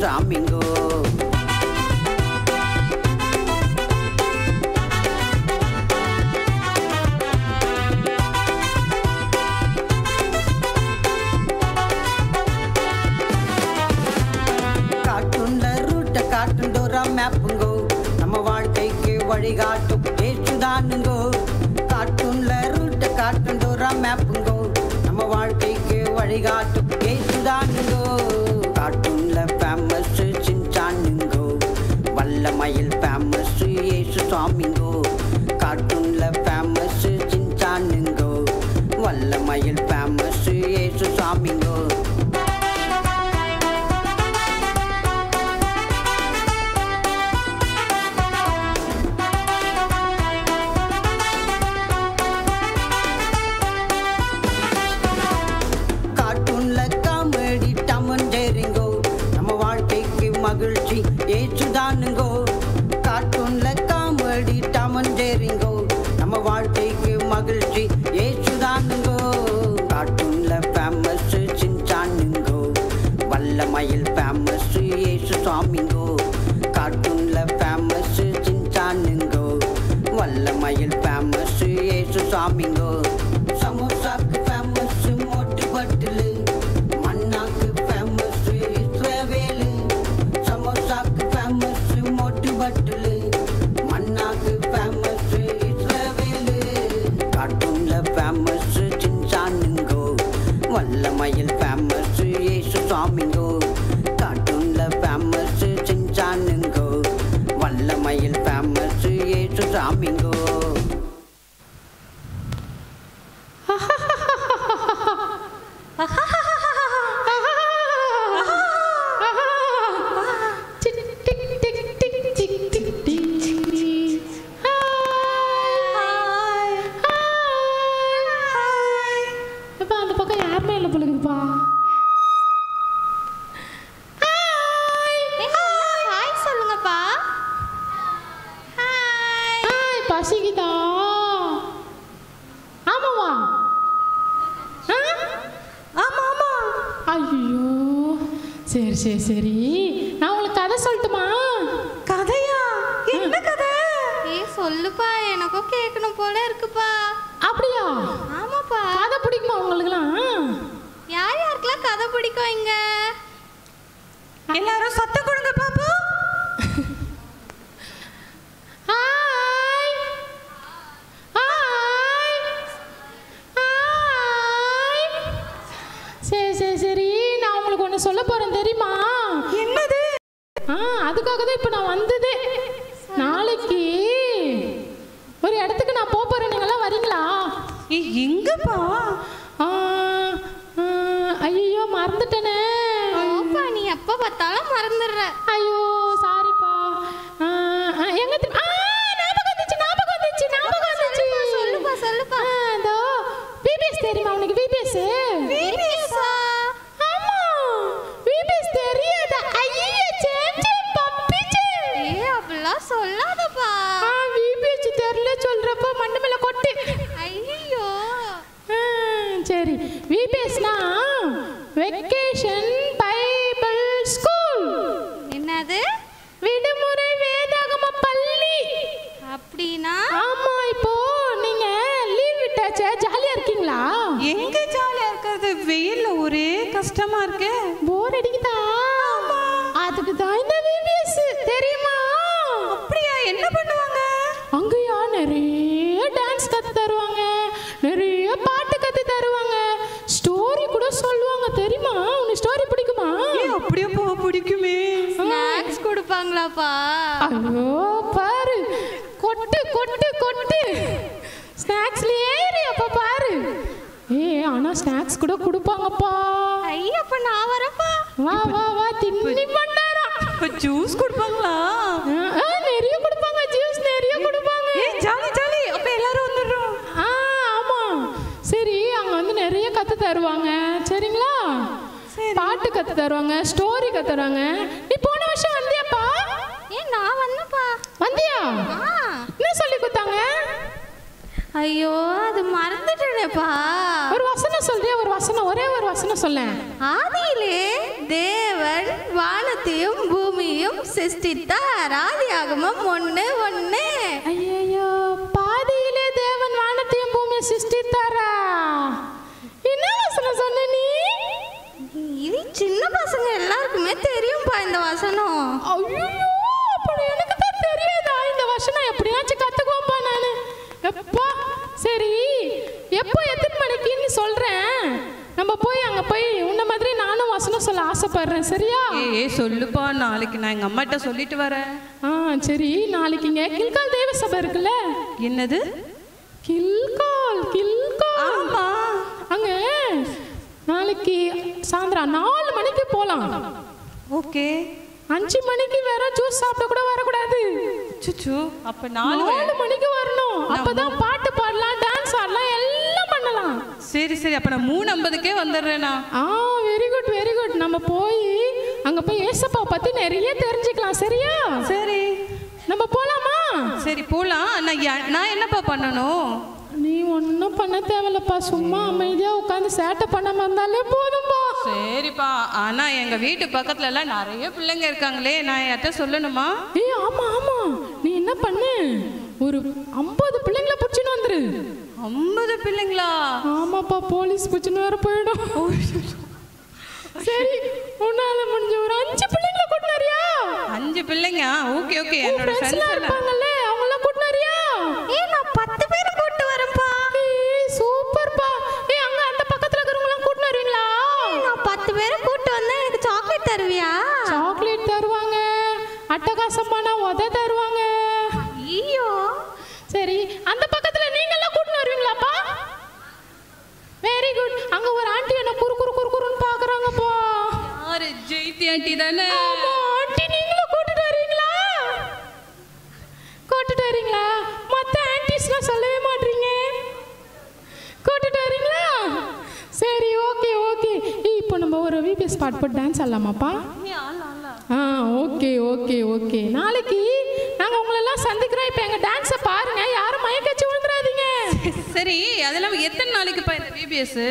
சாமிங்கோ. காட்டுண்ட ரூட்ட காட்டுண்டோரா மேப்புங்கோ, நம்ம வாழ்க்கைக்கு வழிகாட்டும் ஏசுதானுங்கோ. காட்டுண்ட ரூட்ட காட்டுண்டோரா மேப்புங்கோ, நம்ம வாழ்க்கைக்கு வழிகாட்டும் ஏசுதானுங்கோ. காட்டுண்ல ஃபேமஸ் சின்சானுங்கோ, வல்லமயில் ஃபேமஸ் ஏசு சாமிங்கோ. காட்டுண்ல ஃபேமஸ் சின்சானுங்கோ, வல்லமயில் ஃபேமஸ் ஏசு சாமிங்கோ. மகிழ்ச்சி ஏசுதானுங்கோ. கார்ட்டூன்ல காமெடி டாம் அண்ட் ஜெர்ரிங்கோ, நம்ம வாழ்க்கைக்கு மகிழ்ச்சி ஏசுதானுங்கோ. கார்ட்டூன்ல ஃபேமஸ் சின்சானுங்கோ, வல்லமயில் ஃபேமஸ் ஏசு சாமிங்கோ. கார்ட்டூன்ல ஃபேமஸ் சின்சானுங்கோ, வல்லமயில் ஃபேமஸ் ஏசு சாமிங்கோ. சமோசாக்கு ஃபேமஸ் மோட்டு பட்டிலு, மண்ணாக்கு ஃபேமஸ் இஸ்ரவேலு. சமோசாக்கு ஃபேமஸ் மோட்டு பட்டிலு, மண்ணாக்கு ஃபேமஸ் இஸ்ரவேலு. கார்ட்டூன்ல ஃபேமஸ் சின்சானுங்கோ, வல்லமயில் ஃபேமஸ் ஏசு சாமிங்கோ. கார்ட்டூன்ல ஃபேமஸ் சின்சானுங்கோ, வல்லமயில் ஃபேமஸ் ஏசு சாமிங்கோ. பசிக்குதா? ஆமாவா? ஆமா ஆமா. ஐயோ சரி சரி சரி, நான் உங்களுக்கு கதை சொல்லட்டுமா? கதையா? என்ன கதை? சொல்லுப்பா, எனக்கும் கேட்கணும் போல இருக்குப்பா. அப்படியா? ஆமாப்பா. கதை பிடிக்குமா உங்களுக்குலாம்? யார் யாருக்கெல்லாம் கதை பிடிக்கும் இங்க? எல்லாரும் சத்தம் கொடுங்க பாப்பா. சரி, நான் உங்களுக்கு ஒன்று சொல்ல போறேன், தெரியுமா? என்னது? அதுக்காக தான் இப்போ நான் வந்ததே. நாளைக்கு ஒரு இடத்துக்கு நான் போறேன், நீங்களாம் வரீங்களா? எங்கப்பா? ஐயோ மறந்துட்டேனே. நீ எப்ப பார்த்தாலும் மறந்துடுற. ஐயோ சாரிப்பா. எங்க சொல்லுப்பா. இதோ விபிஎஸ் தெரியுமா உனக்கு? விபிஎஸ் ஆமா, விபிஎஸ் தெரியாதா? ஐயே சேஞ்சம் பப்பிச்சே. அப்படிலாம் சொல்லாதப்பா. விபிஎஸ் தெரியல சொல்றப்ப மண்ணு மேல கொட்டு. ஐயோ சரி, விபிஎஸ்னா வெக்கேஷன் பைபிள் ஸ்கூல். என்னது? விடுமுறை வேதாகம பள்ளி. அப்படினா? ஆமா, இப்போ நீங்க லீவ் விட்டாச்சே, ஜாலியா இருக்கீங்களா? எங்க ஜாலியா இருக்கிறது? வெயில்ல ஒரே கஷ்டமா இருக்கு. போர் அடிக்குதா? அதுக்கு தான் இந்த விபிஎஸ், தெரியுமா? அப்படியா? என்ன பண்ணுவாங்க அங்கயா? நிறைய டான்ஸ் கத்து தருவாங்க, நிறைய பாட்டு கத்து தருவாங்க, ஸ்டோரி கூட சொல்லுவாங்க, தெரியுமா? உனக்கு ஸ்டோரி பிடிக்குமா? அப்படியே பிடிக்குமே. ஸ்நாக்ஸ் கொடுப்பாங்களாப்பா? ஐயோ பாரு, கொட்டு கொட்டு கொட்டு ஸ்நாக்ஸ்லயே அப்ப பாரு. ஆனா ஸ்நாக்ஸ் கூட கொடுப்பாங்கப்பா. ஐயா, அப்ப நான் வரப்பா. வா வா வா, தின்னி பண்ணாரா. ஜூஸ் கொடுப்பாங்களா? நிறைய கொடுப்பாங்க, ஜூஸ் நிறைய கொடுப்பாங்க. Jolly jolly. அப்ப எல்லாரும் வந்துடுறோம். ஆமா சரி, அங்க வந்து நிறைய கத்து தருவாங்க, சரிங்களா? பாட்டு கத்து தருவாங்க, ஸ்டோரி கத்து தருவாங்க. நீ போன வருஷம் வந்தியாப்பா? நான் வந்தப்பா. வந்தியா? என்ன சொல்லி கொடுத்தாங்க? ஐயோ அது மறந்துட்டேனேப்பா. ஒரு வசனம் சொல்றியா? ஒரு வசனம், ஒரே ஒரு வசனம் சொல்லேன். ஆதியிலே தேவன் வானத்தையும் பூமியையும் சிருஷ்டித்தார். ஆதியாகமம் 1:1. ஐயோ, பாதியிலே தேவன் வானத்தையும் பூமியை சிருஷ்டித்தாரா? என்ன வசனம் சொன்ன நீ? இது சின்ன பசங்க எல்லாருக்குமே தெரியும்பா இந்த வசனம். ஐயோ, அப்படி எனக்கு தான் தெரியாதா? இந்த வசனம் எப்படியாச்சும் கத்துக்குவோம்பா நானு. எப்பா சரி, எப்போ எத்தனை மணிக்குன்னு சொல்றேன். நம்ம போய் அங்க போய் உன்ன மாதிரி நானும் வசனம் சொல்ல ஆசைப்படுறேன். சரியா? சொல்லுப்பா, நாளைக்கு நான் எங்க அம்மாட்ட சொல்லிட்டு வரேன். சரி, நாளைக்கு இங்க கில்கால் தேவ சபை இருக்குல்ல? என்னது கில்கால்? ஆமா, அங்க நாளைக்கு சாயந்தரம் 4 மணிக்கு போலாம். ஓகே. 5 மணிக்கு வேற ஜூஸ் சாப்பிட கூட வரக்கூடாது. சுச்சு, அப்ப 4 மணிக்கு வரணும். அப்பதான் பாட்டு பாடலாம், டான்ஸ் ஆடலாம், எல்லாம் பண்ணலாம். சரி சரி, அப்ப நான் 3:50க்கே வந்துடுறேனா? Very good very good. நம்ம போய் அங்க போய் ஏசப்பா பத்தி நிறைய தெரிஞ்சுக்கலாம். சரியா? சரி, நம்ம போலாமா? சரி போலாம். நான் என்னப்பா பண்ணணும்? நீ ஒன்றும் பண்ண தேவையில்லப்பா. சும்மா அமைதியா உட்காந்து சேட்டை பண்ணாம இருந்தாலே போதும்பா. சரிப்பா, ஆனா எங்க வீட்டு பக்கத்துல எல்லாம் நிறைய பிள்ளைங்க இருக்காங்களே, நான் யார்கிட்ட சொல்லணுமா? ஆமா ஆமா, நீ என்ன பண்ணு, ஒரு 50 பிள்ளைங்களை பிடிச்சின்னு வந்துரு. 50 பிள்ளைங்களா? ஆமாப்பா, போலீஸ் பிடிச்சின்னு வேற போயிடும். சரி, உன்னால முடிஞ்ச ஒரு 5 பிள்ளைங்களை கூட்டினாரியா? 5 பிள்ளைங்க? Okay okay. என்னோட ஃப்ரெண்ட்ஸ் இருப்பாங்கல்ல, அவங்கள கூட்டினாரியா? நான் 10 பேரை கூட்டு வரேன்ப்பா. சூப்பர்ப்பா. அங்க அந்த பக்கத்துல இருக்கிறவங்களாம் கூட்டின்னு வருவீங்களா? நான் 10 பேரை கூட்டு வந்தா எனக்கு சாக்லேட் தருவியா? சாக்லேட் தருவாங்க, அட்டகாசமான உத தருவாங்க. ஐயோ சரி, அந்த பக்கத்துல நீங்க எல்லாம் கூட்டின்னு வருவீங்களாப்பா? Very good. அங்க ஒரு ஆண்டி என்ன குறு குறு குறு குறுன்னு பாக்குறாங்கப்பா. யாரு? ஜெயந்தி ஆண்டி தானே? ஆமா ஆண்டி, நீங்களும் கூட்டிட்டு வரீங்களா? கூட்டிட்டு வரீங்களா? மத்த ஆன்டிஸ்லாம் சொல்லவே மாட்டீங்க. கூட்டிட்டு வரீங்களா? சரி, ஓகே ஓகே. இப்போ நம்ம ஒரு விபிஎஸ் பாட்டு போட்டு டான்ஸ் ஆடலாமாப்பா? Okay okay okay. நாளைக்கு நாங்கள் உங்களெல்லாம் சந்திக்கிறோம். இப்போ எங்கள் டான்ஸை பாருங்க, யாரும் மயக்கச்சு விழுந்துடாதீங்க. சரி, அதெல்லாம் எத்தனை நாளைக்குப்பா இந்த பிபிஎஸ்?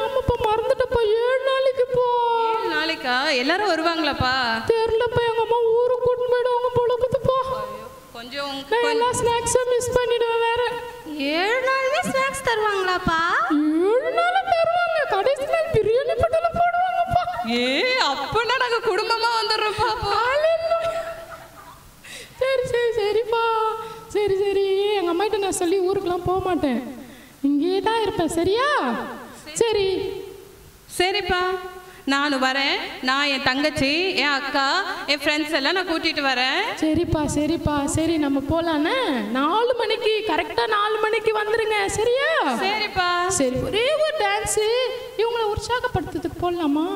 ஆமாப்பா, மறந்துட்டப்பா. 7 நாளைக்குப்பா. 7 நாளைக்கா? எல்லாரும் வருவாங்களாப்பா? தெரியலப்பா, எங்கள் அம்மா ஊருக்கு கூட்டின்னு போயிடுவாங்க பொழுதுப்பா. கொஞ்சம் எல்லா ஸ்நாக்ஸை மிஸ் பண்ணிடுவேன் வேற. 7 நாளுமே ஸ்நாக்ஸ் தருவாங்களாப்பா? 7 நாளும் தருவாங்க. கடைசி நாள் பிரியாணி பட்டல போடுவாங்கப்பா. அப்பனா நாங்க குடும்பமா வந்துடுறோம்ப்பா. சரி சரி சரிப்பா. சரி சரி, எங்கள் அம்மாட்ட நான் சொல்லி ஊருக்குலாம் போக மாட்டேன், இங்கே தான் இருப்பேன். சரியா? சரி சரிப்பா, நானும் வரேன். நான் என் தங்கச்சி, என் அக்கா, என் ஃப்ரெண்ட்ஸ் எல்லாம் நான் கூட்டிட்டு வரேன். சரிப்பா சரிப்பா. சரி, நம்ம போலான்னு 4 மணிக்கு கரெக்டா 4 மணிக்கு வந்துருங்க. சரியா? சரிப்பா. சரி, ஒரே ஒரு டான்ஸு இவங்களை உற்சாகப்படுத்துறதுக்கு போடலாமா?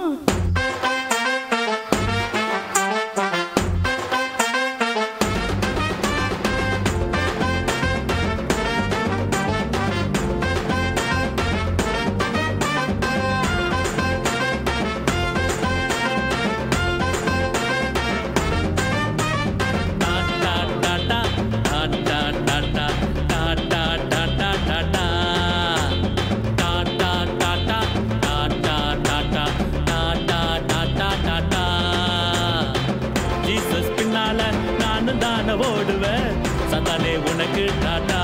ஓடுவேன் சந்தானே உனக்கு டாடா.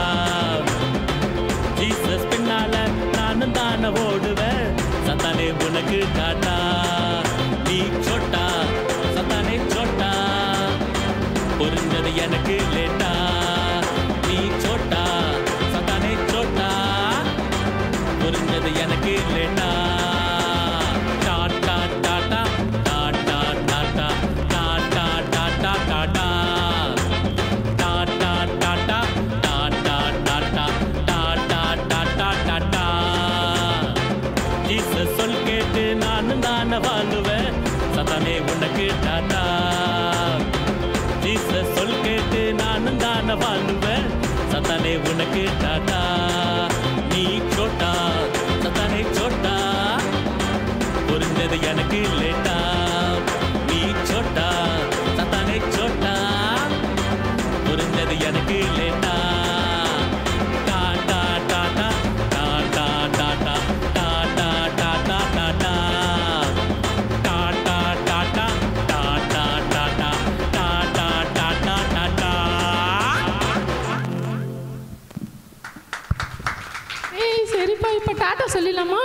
ஜீசஸ் பின்னால நானும் தானே ஓடுவேன் சந்தானே உனக்கு டாடா. நீ சோட்டா சந்தானே சோட்டா, புரிஞ்சது எனக்கு லேட்டா. நீ சோட்டா சந்தானே சோட்டா, புரிஞ்சது எனக்கு லேட்டா. டாடா டாடா டாடா டாடா டாடா டாடா டாடா. சொல் கேட்டு நானும் தானே வாழுவேன் சதானே உனக்கு டாடா. ஜீசஸ் சொல் கேட்டு நானும் தானே வாழுவேன் சதானே உனக்கு டாடா. நீ சோட்டா சதானே சோட்டா, புரிஞ்சது எனக்கு லேட்டா. நீ சோட்டா சதானே சோட்டா, புரிஞ்சது எனக்கு லேட்டா. டாடா டாட்டா சொல்லிடலாமா?